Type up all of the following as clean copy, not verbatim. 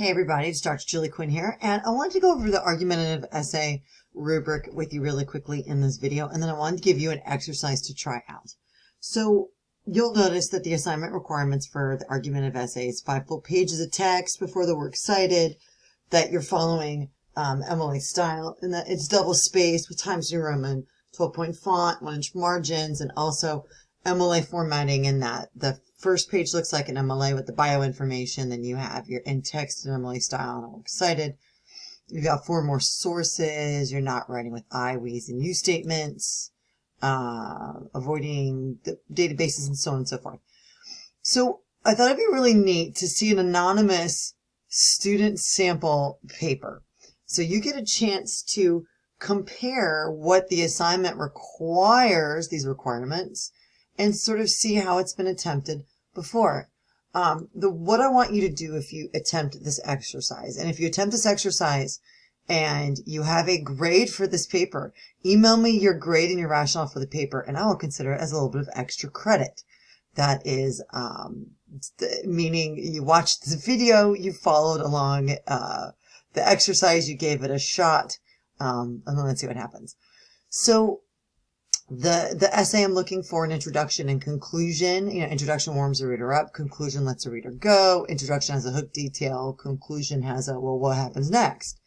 Hey everybody, it's Dr. Julie Quinn here, and I wanted to go over the argumentative essay rubric with you really quickly in this video, and then I wanted to give you an exercise to try out. So you'll notice that the assignment requirements for the argumentative essay is 5 full pages of text before the works cited, that you're following Emily's style, and that it's double spaced with Times New Roman, 12-point font, 1-inch margins, and also MLA formatting in that the first page looks like an MLA with the bio information, then you have your in-text and MLA style and all excited. You've got 4 more sources, you're not writing with I, we's, and you statements, avoiding the databases and so on and so forth. So I thought it'd be really neat to see an anonymous student sample paper. So you get a chance to compare what the assignment requires, these requirements, and sort of see how it's been attempted before. What I want you to do if you attempt this exercise, and if you attempt this exercise and you have a grade for this paper, email me your grade and your rationale for the paper, and I will consider it as a little bit of extra credit. That is, meaning you watched the video, you followed along the exercise, you gave it a shot, and then let's see what happens. So the essay, I'm looking for an introduction and conclusion. Introduction warms the reader up. Conclusion lets the reader go. Introduction has a hook detail. Conclusion has a, well, what happens next?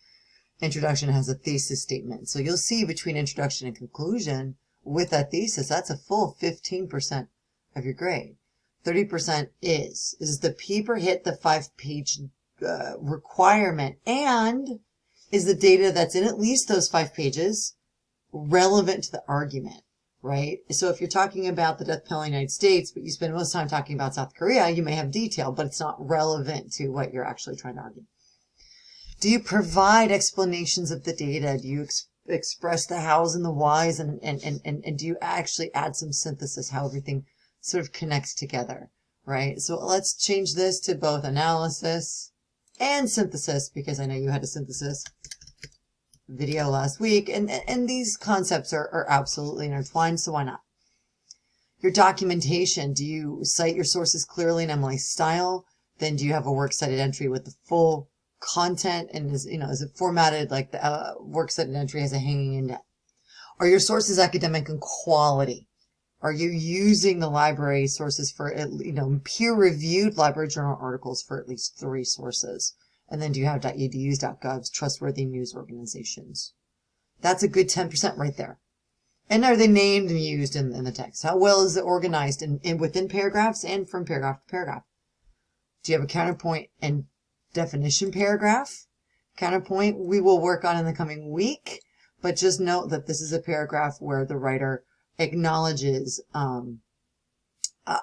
Introduction has a thesis statement. So you'll see between introduction and conclusion with that thesis, that's a full 15% of your grade. 30% is the paper hit the 5-page requirement, and is the data that's in at least those 5 pages relevant to the argument? Right? So if you're talking about the death penalty in the United States, but you spend most time talking about South Korea, you may have detail, but it's not relevant to what you're actually trying to argue. Do you provide explanations of the data? Do you express the hows and the whys, and do you actually add some synthesis, how everything sort of connects together, right? So let's change this to both analysis and synthesis, because I know you had a synthesis video last week, and these concepts are absolutely intertwined, so why not? Your documentation, do you cite your sources clearly in Emily's style? Then do you have a works cited entry with the full content, and is it formatted like the works cited entry has a hanging indent? Are your sources academic and quality? Are you using the library sources for peer-reviewed library journal articles for at least 3 sources? And then do you have .edus, .govs, trustworthy news organizations? That's a good 10% right there. And are they named and used in the text? How well is it organized in within paragraphs and from paragraph to paragraph? Do you have a counterpoint and definition paragraph? Counterpoint we will work on in the coming week, but just note that this is a paragraph where the writer acknowledges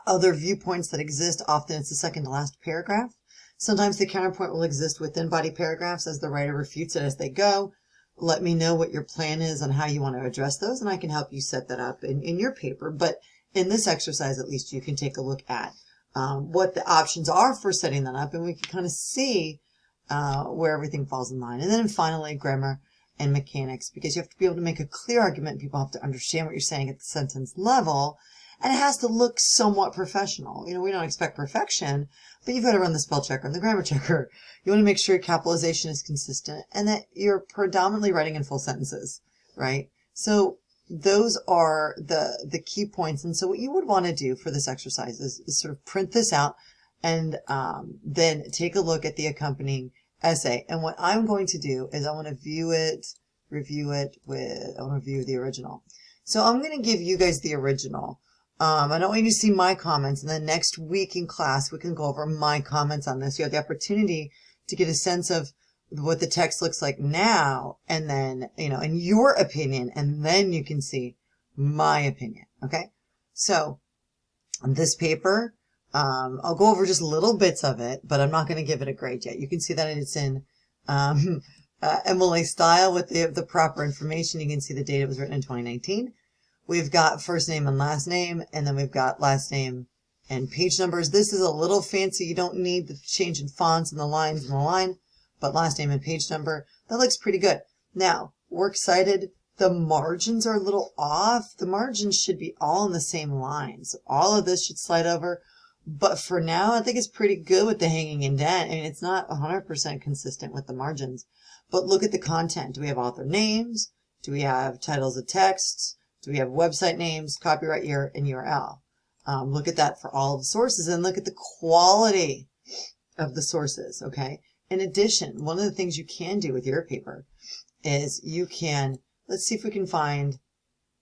other viewpoints that exist. Often it's the second to last paragraph. Sometimes the counterpoint will exist within body paragraphs as the writer refutes it as they go. Let me know what your plan is on how you want to address those, and I can help you set that up in your paper. But in this exercise, at least, you can take a look at what the options are for setting that up, and we can kind of see where everything falls in line. And then finally, grammar and mechanics, because you have to be able to make a clear argument. People have to understand what you're saying at the sentence level, and it has to look somewhat professional. We don't expect perfection, but you've got to run the spell checker and the grammar checker. You want to make sure your capitalization is consistent and that you're predominantly writing in full sentences, right? So those are the key points. And so what you would want to do for this exercise is sort of print this out and then take a look at the accompanying essay. And what I'm going to do is I want to view it, review it I want to view the original. So I'm going to give you guys the original. I don't want you to see my comments, and then next week in class, we can go over my comments on this. You have the opportunity to get a sense of what the text looks like now, and then, in your opinion, and then you can see my opinion. Okay. So on this paper, I'll go over just little bits of it, but I'm not going to give it a grade yet. You can see that it's in, MLA style with the proper information. You can see the date it was written in 2019. We've got first name and last name, and then we've got last name and page numbers. This is a little fancy. You don't need the change in fonts and the lines in the line, but last name and page number, that looks pretty good. Now, works cited, the margins are a little off. The margins should be all in the same line. So all of this should slide over. But for now, I think it's pretty good with the hanging indent. I mean, it's not 100% consistent with the margins. But look at the content. Do we have author names? Do we have titles of texts? Do we have website names, copyright year, and URL? Look at that for all of the sources, and look at the quality of the sources, okay? In addition, one of the things you can do with your paper is you can, let's see if we can find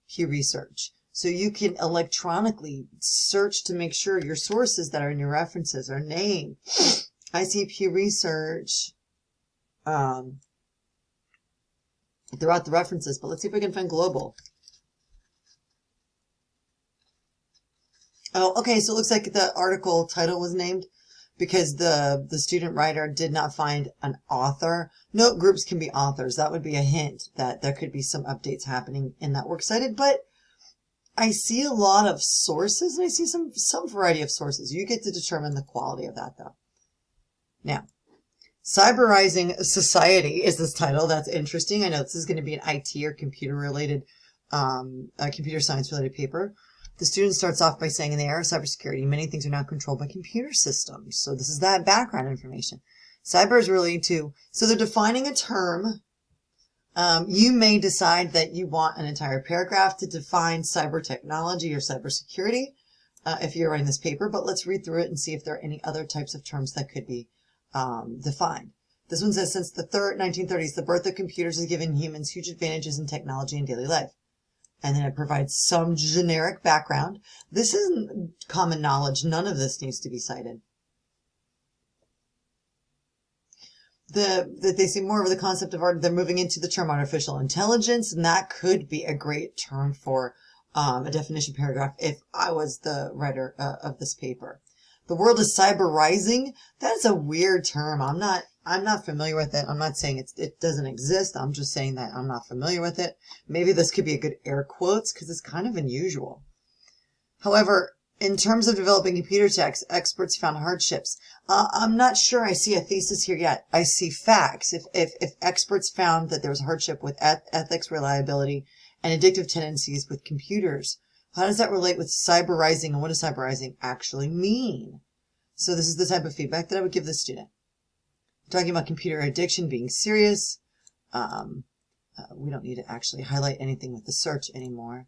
Pew Research. So you can electronically search to make sure your sources that are in your references are named. I see Pew Research throughout the references, but let's see if we can find global. Oh, okay, so it looks like the article title was named because the student writer did not find an author. No, groups can be authors. That would be a hint that there could be some updates happening in that works cited, but I see a lot of sources, and I see some variety of sources. You get to determine the quality of that, though. Now, Cyberizing Society is this title. That's interesting. I know this is going to be an IT or computer-related, computer science-related paper. The student starts off by saying, in the era of cybersecurity, many things are now controlled by computer systems. So this is that background information. Cyber is related to, so they're defining a term. You may decide that you want an entire paragraph to define cyber technology or cybersecurity if you're writing this paper, but let's read through it and see if there are any other types of terms that could be defined. This one says, since the 1930s, the birth of computers has given humans huge advantages in technology and daily life. And then it provides some generic background. This isn't common knowledge. None of this needs to be cited. That they see more of the concept of art. They're moving into the term artificial intelligence, and that could be a great term for a definition paragraph if I was the writer of this paper. The world is cyberizing. That's a weird term. I'm not familiar with it. I'm not saying it doesn't exist. I'm just saying that I'm not familiar with it. Maybe this could be a good air quotes because it's kind of unusual. However, in terms of developing computer text, experts found hardships. I'm not sure I see a thesis here yet. I see facts. If experts found that there was hardship with ethics, reliability, and addictive tendencies with computers, how does that relate with cyberizing, and what does cyberizing actually mean? So this is the type of feedback that I would give the student. Talking about computer addiction being serious. We don't need to actually highlight anything with the search anymore.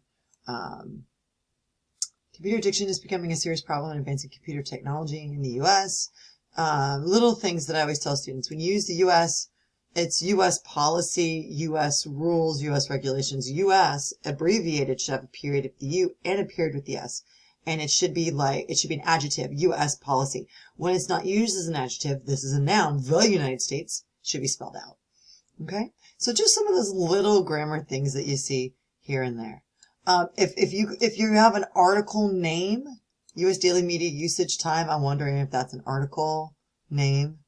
Computer addiction is becoming a serious problem in advancing computer technology in the U.S. Little things that I always tell students. When you use the U.S., it's U.S. policy, U.S. rules, U.S. regulations. U.S. abbreviated should have a period with the U and a period with the S. And it should be an adjective, U.S. policy. When it's not used as an adjective, this is a noun. The United States should be spelled out. Okay? So just some of those little grammar things that you see here and there. If you have an article name, U.S. Daily Media Usage Time, I'm wondering if that's an article name.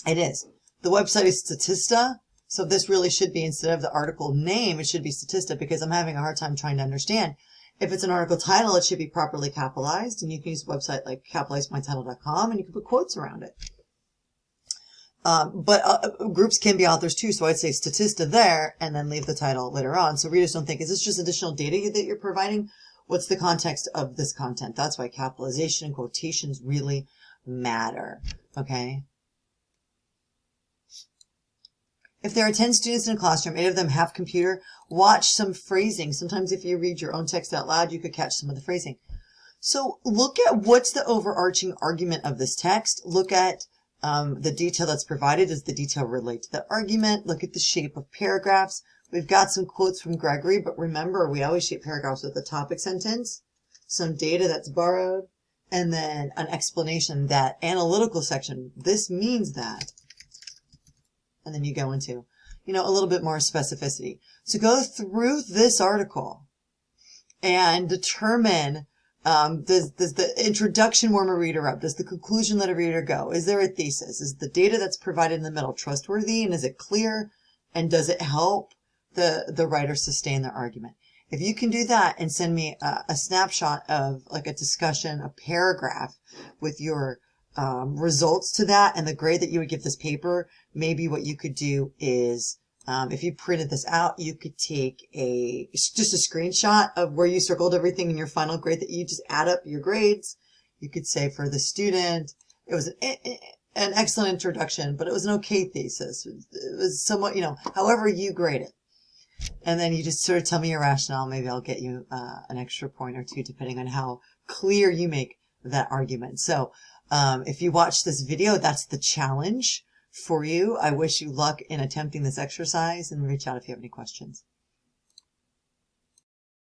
It is. The website is Statista. So this really should be, instead of the article name, it should be Statista, because I'm having a hard time trying to understand. If it's an article title, it should be properly capitalized, and you can use a website like capitalizemytitle.com, and you can put quotes around it. But groups can be authors too, so I'd say Statista there, and then leave the title later on. So readers don't think, is this just additional data that you're providing? What's the context of this content? That's why capitalization and quotations really matter, okay? If there are 10 students in a classroom, 8 of them have computer, watch some phrasing. Sometimes if you read your own text out loud, you could catch some of the phrasing. So look at what's the overarching argument of this text. Look at the detail that's provided. Does the detail relate to the argument? Look at the shape of paragraphs. We've got some quotes from Gregory, but remember, we always shape paragraphs with a topic sentence, some data that's borrowed, and then an explanation, that analytical section. This means that. And then you go into, a little bit more specificity. So go through this article and determine, does the introduction warm a reader up? Does the conclusion let a reader go? Is there a thesis? Is the data that's provided in the middle trustworthy, and is it clear? And does it help the writer sustain their argument? If you can do that and send me a snapshot of like a discussion, a paragraph with your results to that and the grade that you would give this paper, maybe what you could do is If you printed this out, you could take just a screenshot of where you circled everything in your final grade, that you just add up your grades. You could say for the student, it was an excellent introduction, but it was an okay thesis. It was somewhat, however you grade it. And then you just sort of tell me your rationale. Maybe I'll get you an extra point or two, depending on how clear you make that argument. So if you watch this video, that's the challenge for you. I wish you luck in attempting this exercise, and reach out if you have any questions.